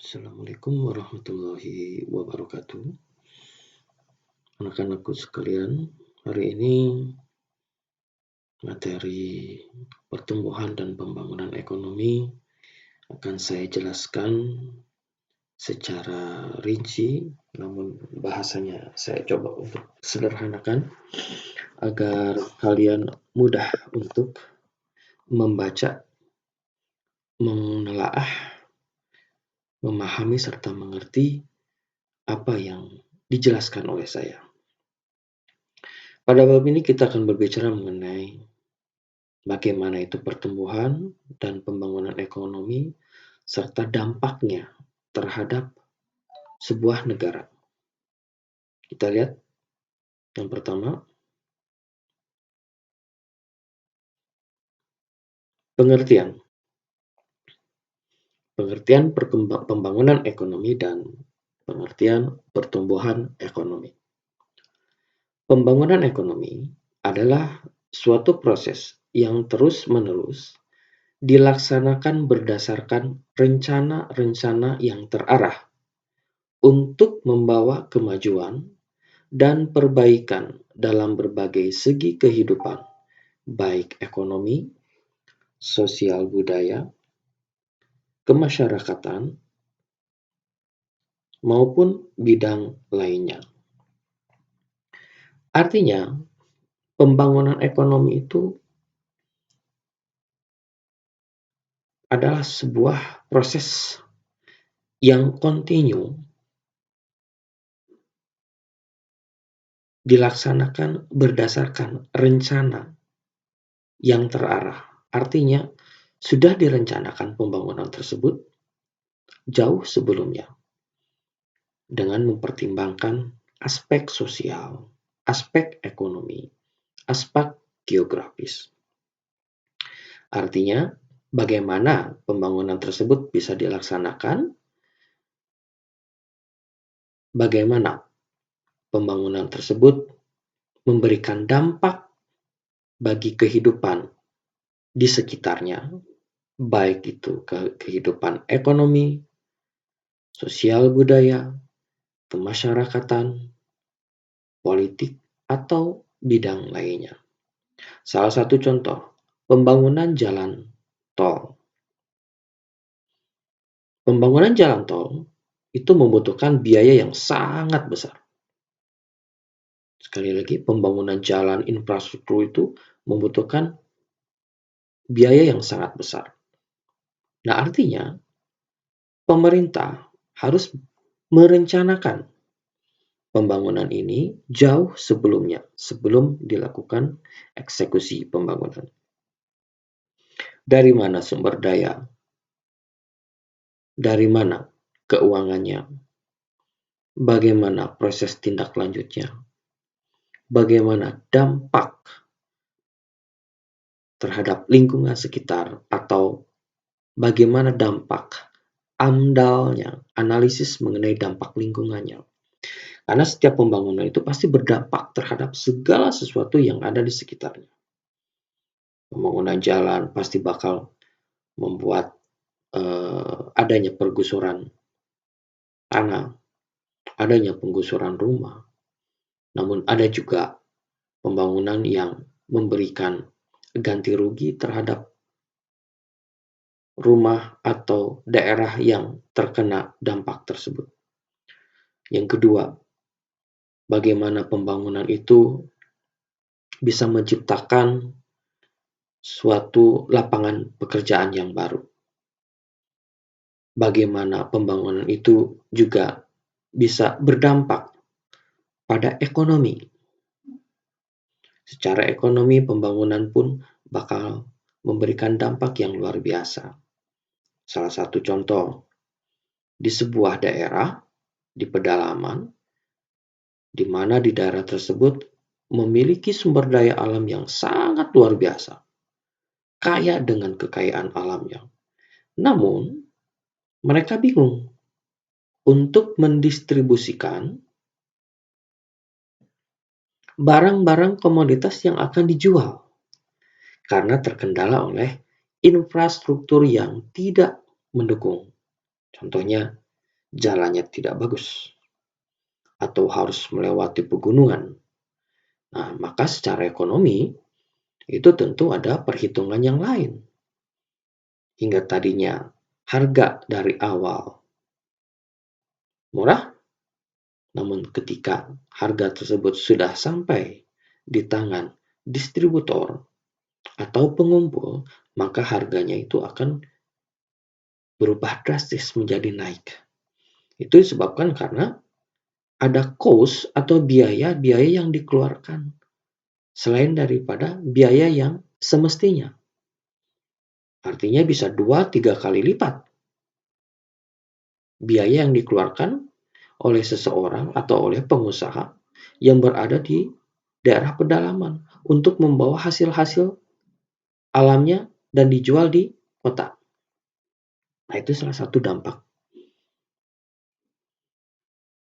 Assalamualaikum warahmatullahi wabarakatuh. Anak-anakku sekalian, hari ini materi pertumbuhan dan pembangunan ekonomi akan saya jelaskan secara rinci, namun bahasanya saya coba untuk sederhanakan agar kalian mudah untuk membaca, menelaah, memahami serta mengerti apa yang dijelaskan oleh saya. Pada bab ini kita akan berbicara mengenai bagaimana itu pertumbuhan dan pembangunan ekonomi serta dampaknya terhadap sebuah negara. Kita lihat yang pertama, pengertian pembangunan ekonomi dan pengertian pertumbuhan ekonomi. Pembangunan ekonomi adalah suatu proses yang terus-menerus dilaksanakan berdasarkan rencana-rencana yang terarah untuk membawa kemajuan dan perbaikan dalam berbagai segi kehidupan, baik ekonomi, sosial budaya, kemasyarakatan, maupun bidang lainnya. Artinya, pembangunan ekonomi itu adalah sebuah proses yang kontinu dilaksanakan berdasarkan rencana yang terarah. Artinya, sudah direncanakan pembangunan tersebut jauh sebelumnya dengan mempertimbangkan aspek sosial, aspek ekonomi, aspek geografis. Artinya, bagaimana pembangunan tersebut bisa dilaksanakan, bagaimana pembangunan tersebut memberikan dampak bagi kehidupan di sekitarnya, baik itu kehidupan ekonomi, sosial budaya, kemasyarakatan, politik, atau bidang lainnya. Salah satu contoh, pembangunan jalan tol. Pembangunan jalan tol itu membutuhkan biaya yang sangat besar. Sekali lagi, pembangunan jalan infrastruktur itu membutuhkan biaya yang sangat besar. Nah, artinya pemerintah harus merencanakan pembangunan ini jauh sebelumnya, sebelum dilakukan eksekusi pembangunan. Dari mana sumber daya? Dari mana keuangannya? Bagaimana proses tindak lanjutnya? Bagaimana dampak terhadap lingkungan sekitar atau bagaimana dampak AMDAL-nya, analisis mengenai dampak lingkungannya. Karena setiap pembangunan itu pasti berdampak terhadap segala sesuatu yang ada di sekitarnya. Pembangunan jalan pasti bakal membuat adanya pergusuran tanah, adanya penggusuran rumah. Namun ada juga pembangunan yang memberikan ganti rugi terhadap rumah atau daerah yang terkena dampak tersebut. Yang kedua, bagaimana pembangunan itu bisa menciptakan suatu lapangan pekerjaan yang baru. Bagaimana pembangunan itu juga bisa berdampak pada ekonomi. Secara ekonomi, pembangunan pun bakal memberikan dampak yang luar biasa. Salah satu contoh, di sebuah daerah, di pedalaman, di mana di daerah tersebut memiliki sumber daya alam yang sangat luar biasa, kaya dengan kekayaan alamnya. Namun, mereka bingung untuk mendistribusikan barang-barang komoditas yang akan dijual karena terkendala oleh infrastruktur yang tidak mendukung. Contohnya, jalannya tidak bagus atau harus melewati pegunungan. Nah, maka secara ekonomi itu tentu ada perhitungan yang lain. Hingga tadinya harga dari awal murah, namun ketika harga tersebut sudah sampai di tangan distributor atau pengumpul, maka harganya itu akan berubah drastis menjadi naik. Itu disebabkan karena ada cost atau biaya-biaya yang dikeluarkan selain daripada biaya yang semestinya. Artinya bisa 2-3 kali lipat biaya yang dikeluarkan oleh seseorang atau oleh pengusaha yang berada di daerah pedalaman untuk membawa hasil-hasil alamnya dan dijual di kota. Nah, itu salah satu dampak.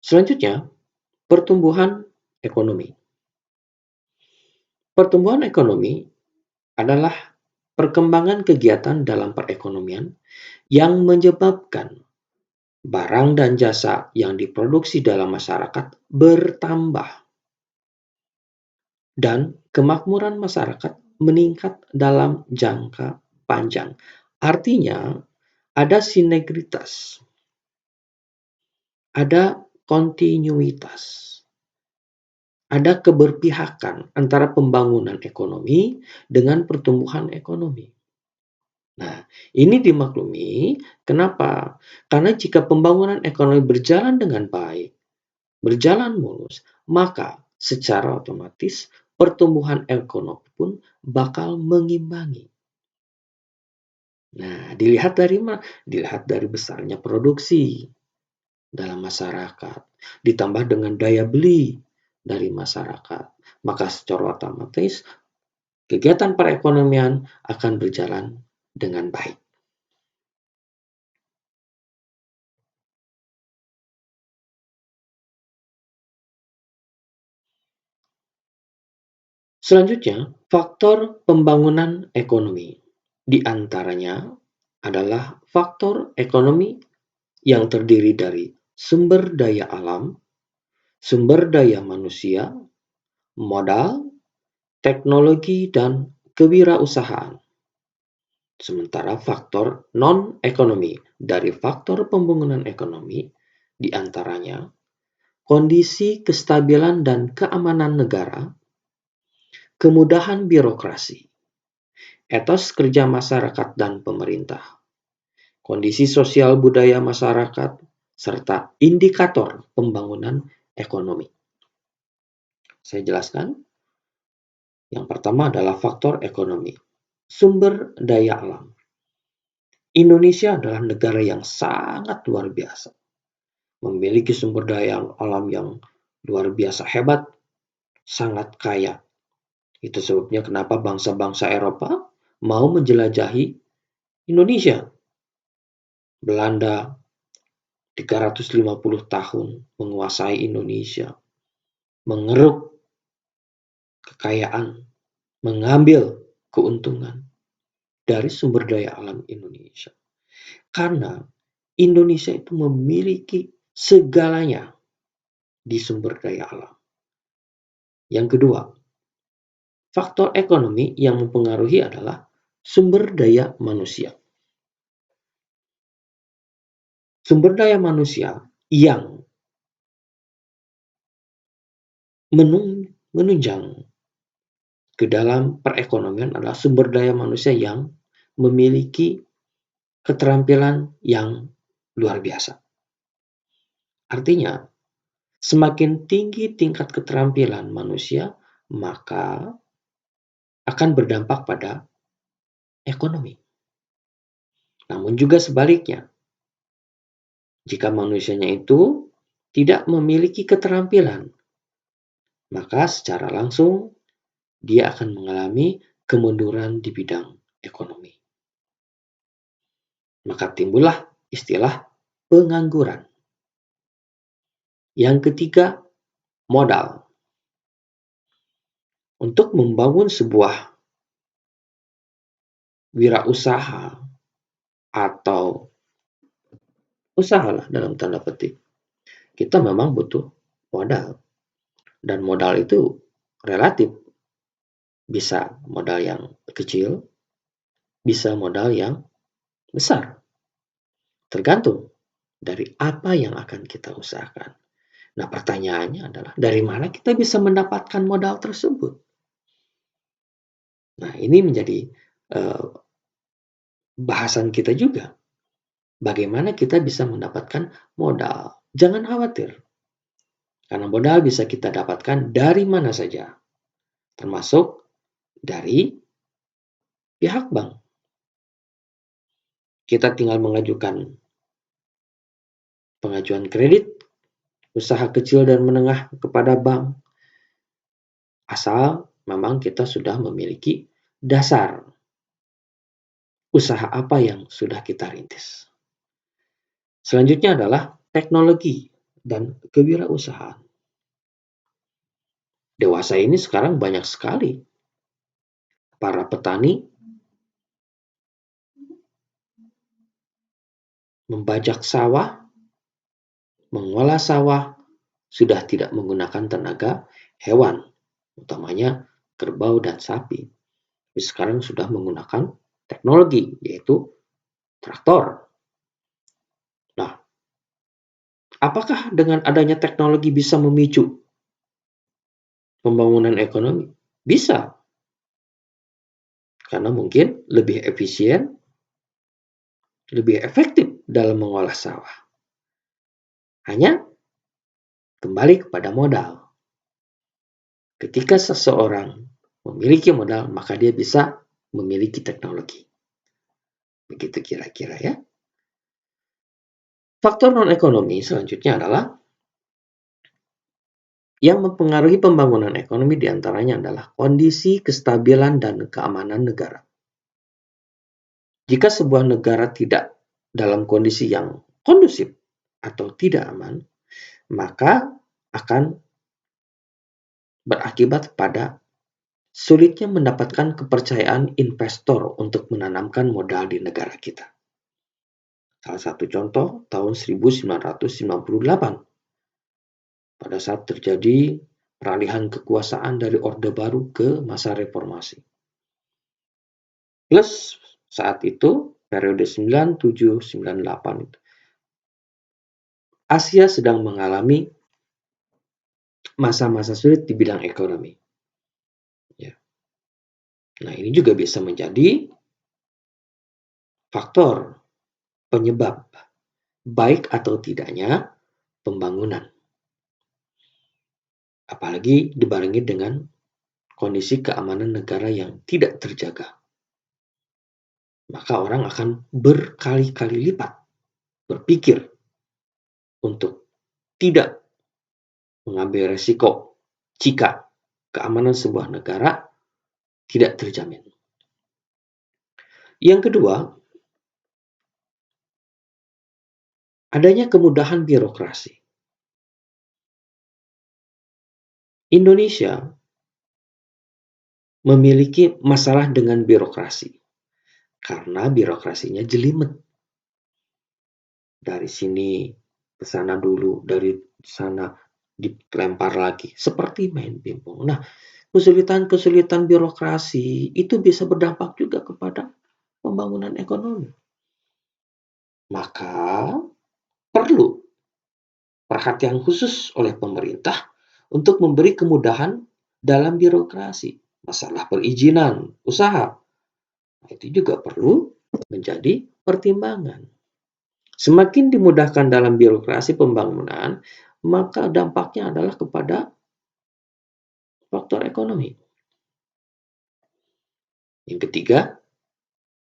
Selanjutnya, pertumbuhan ekonomi. Pertumbuhan ekonomi adalah perkembangan kegiatan dalam perekonomian yang menyebabkan barang dan jasa yang diproduksi dalam masyarakat bertambah dan kemakmuran masyarakat meningkat dalam jangka panjang. Artinya, ada sinergitas, ada kontinuitas, ada keberpihakan antara pembangunan ekonomi dengan pertumbuhan ekonomi. Nah, ini dimaklumi. Kenapa? Karena jika pembangunan ekonomi berjalan dengan baik, berjalan mulus, maka secara otomatis pertumbuhan ekonomi pun bakal mengimbangi. Nah, dilihat dari mana? Dilihat dari besarnya produksi dalam masyarakat, ditambah dengan daya beli dari masyarakat. Maka secara otomatis kegiatan perekonomian akan berjalan dengan baik. Selanjutnya, faktor pembangunan ekonomi. Di antaranya adalah faktor ekonomi yang terdiri dari sumber daya alam, sumber daya manusia, modal, teknologi, dan kewirausahaan. Sementara faktor non-ekonomi dari faktor pembangunan ekonomi di antaranya kondisi kestabilan dan keamanan negara, kemudahan birokrasi, etos kerja masyarakat dan pemerintah, kondisi sosial budaya masyarakat, serta indikator pembangunan ekonomi. Saya jelaskan. Yang pertama adalah faktor ekonomi. Sumber daya alam. Indonesia adalah negara yang sangat luar biasa. Memiliki sumber daya alam yang luar biasa hebat, sangat kaya. Itu sebabnya kenapa bangsa-bangsa Eropa mau menjelajahi Indonesia. Belanda 350 tahun menguasai Indonesia, mengeruk kekayaan, mengambil keuntungan dari sumber daya alam Indonesia. Karena Indonesia itu memiliki segalanya di sumber daya alam. Yang kedua, faktor ekonomi yang mempengaruhi adalah sumber daya manusia. Sumber daya manusia yang menunjang ke dalam perekonomian adalah sumber daya manusia yang memiliki keterampilan yang luar biasa. Artinya, semakin tinggi tingkat keterampilan manusia, maka akan berdampak pada ekonomi. Namun juga sebaliknya, jika manusianya itu tidak memiliki keterampilan, maka secara langsung dia akan mengalami kemunduran di bidang ekonomi. Maka timbullah istilah pengangguran. Yang ketiga, modal. Untuk membangun sebuah wirausaha atau usahalah dalam tanda petik. Kita memang butuh modal, dan modal itu relatif. Bisa modal yang kecil, bisa modal yang besar. Tergantung dari apa yang akan kita usahakan. Nah, pertanyaannya adalah dari mana kita bisa mendapatkan modal tersebut? Nah, ini menjadi bahasan kita juga. Bagaimana kita bisa mendapatkan modal? Jangan khawatir, karena modal bisa kita dapatkan dari mana saja, termasuk dari pihak bank. Kita tinggal mengajukan pengajuan kredit usaha kecil dan menengah kepada bank, asal memang kita sudah memiliki dasar usaha apa yang sudah kita rintis. Selanjutnya adalah teknologi dan kewirausahaan. Dewasa ini sekarang banyak sekali para petani membajak sawah, mengolah sawah, sudah tidak menggunakan tenaga hewan, utamanya kerbau dan sapi. Tapi sekarang sudah menggunakan teknologi, yaitu traktor. Nah, apakah dengan adanya teknologi bisa memicu pembangunan ekonomi? Bisa, karena mungkin lebih efisien, lebih efektif dalam mengolah sawah. Hanya kembali kepada modal. Ketika seseorang memiliki modal, maka dia bisa memiliki teknologi. Begitu kira-kira ya. Faktor non-ekonomi selanjutnya adalah yang mempengaruhi pembangunan ekonomi diantaranya adalah kondisi kestabilan dan keamanan negara. Jika sebuah negara tidak dalam kondisi yang kondusif atau tidak aman, maka akan berakibat pada sulitnya mendapatkan kepercayaan investor untuk menanamkan modal di negara kita. Salah satu contoh tahun 1998, pada saat terjadi peralihan kekuasaan dari Orde Baru ke masa reformasi. Plus saat itu periode 97-98 itu, Asia sedang mengalami masa-masa sulit di bidang ekonomi. Ya. Nah, ini juga bisa menjadi faktor penyebab baik atau tidaknya pembangunan. Apalagi dibarengi dengan kondisi keamanan negara yang tidak terjaga. Maka orang akan berkali-kali lipat berpikir untuk tidak mengambil resiko jika keamanan sebuah negara tidak terjamin. Yang kedua, adanya kemudahan birokrasi. Indonesia memiliki masalah dengan birokrasi karena birokrasinya jelimet. Dari sini ke sana dulu, dari sana dilempar lagi, seperti main pingpong. Nah, kesulitan-kesulitan birokrasi itu bisa berdampak juga kepada pembangunan ekonomi. Maka perlu perhatian khusus oleh pemerintah untuk memberi kemudahan dalam birokrasi. Masalah perizinan usaha, itu juga perlu menjadi pertimbangan. Semakin dimudahkan dalam birokrasi pembangunan, maka dampaknya adalah kepada faktor ekonomi. Yang ketiga,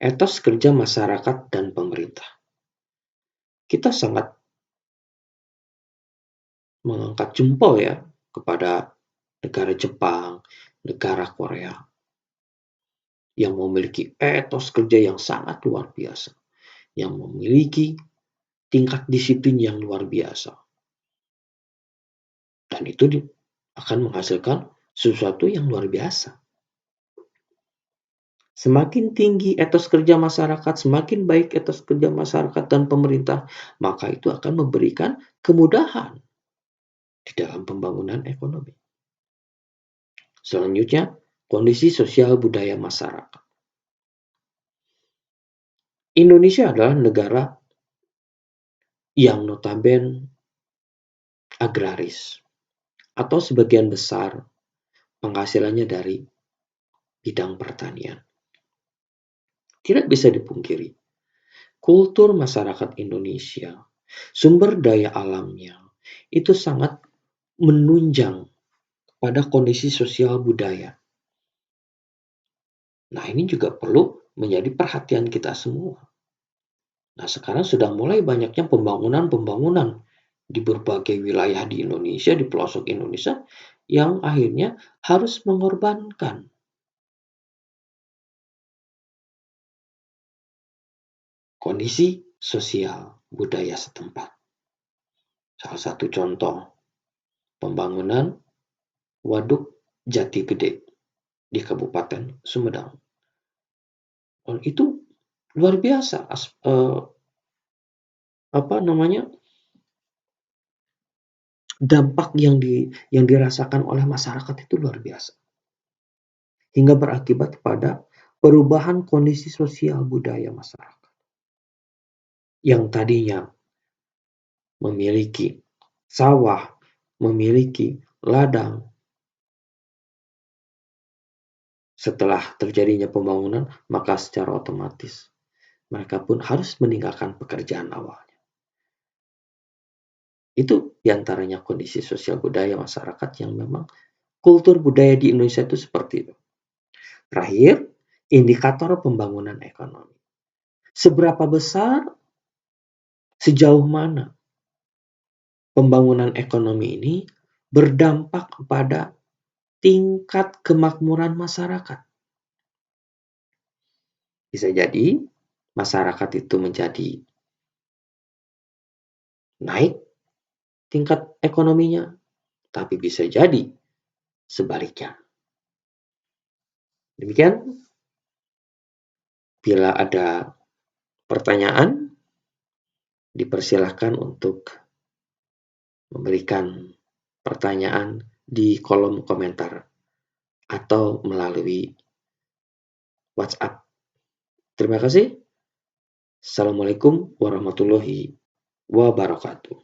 etos kerja masyarakat dan pemerintah. Kita sangat mengangkat jempol ya kepada negara Jepang, negara Korea yang memiliki etos kerja yang sangat luar biasa, yang memiliki tingkat disiplin yang luar biasa. Dan itu akan menghasilkan sesuatu yang luar biasa. Semakin tinggi etos kerja masyarakat, semakin baik etos kerja masyarakat dan pemerintah, maka itu akan memberikan kemudahan di dalam pembangunan ekonomi. Selanjutnya, kondisi sosial budaya masyarakat. Indonesia adalah negara yang notabene agraris, atau sebagian besar penghasilannya dari bidang pertanian. Tidak bisa dipungkiri, kultur masyarakat Indonesia, sumber daya alamnya, itu sangat menunjang pada kondisi sosial budaya. Nah, ini juga perlu menjadi perhatian kita semua. Nah, sekarang sudah mulai banyaknya pembangunan-pembangunan di berbagai wilayah di Indonesia, di pelosok Indonesia, yang akhirnya harus mengorbankan kondisi sosial budaya setempat. Salah satu contoh, pembangunan Waduk Jati Gede di Kabupaten Sumedang. Dan itu luar biasa, dampak yang dirasakan oleh masyarakat itu luar biasa. Hingga berakibat pada perubahan kondisi sosial budaya masyarakat. Yang tadinya memiliki sawah, memiliki ladang, setelah terjadinya pembangunan, maka secara otomatis mereka pun harus meninggalkan pekerjaan awalnya. Itu diantaranya kondisi sosial budaya masyarakat yang memang kultur budaya di Indonesia itu seperti itu. Terakhir, indikator pembangunan ekonomi. Seberapa besar, sejauh mana pembangunan ekonomi ini berdampak pada tingkat kemakmuran masyarakat. Bisa jadi masyarakat itu menjadi naik tingkat ekonominya, tapi bisa jadi sebaliknya. Demikian, bila ada pertanyaan, dipersilahkan untuk memberikan pertanyaan di kolom komentar atau melalui WhatsApp. Terima kasih. Assalamualaikum warahmatullahi wabarakatuh.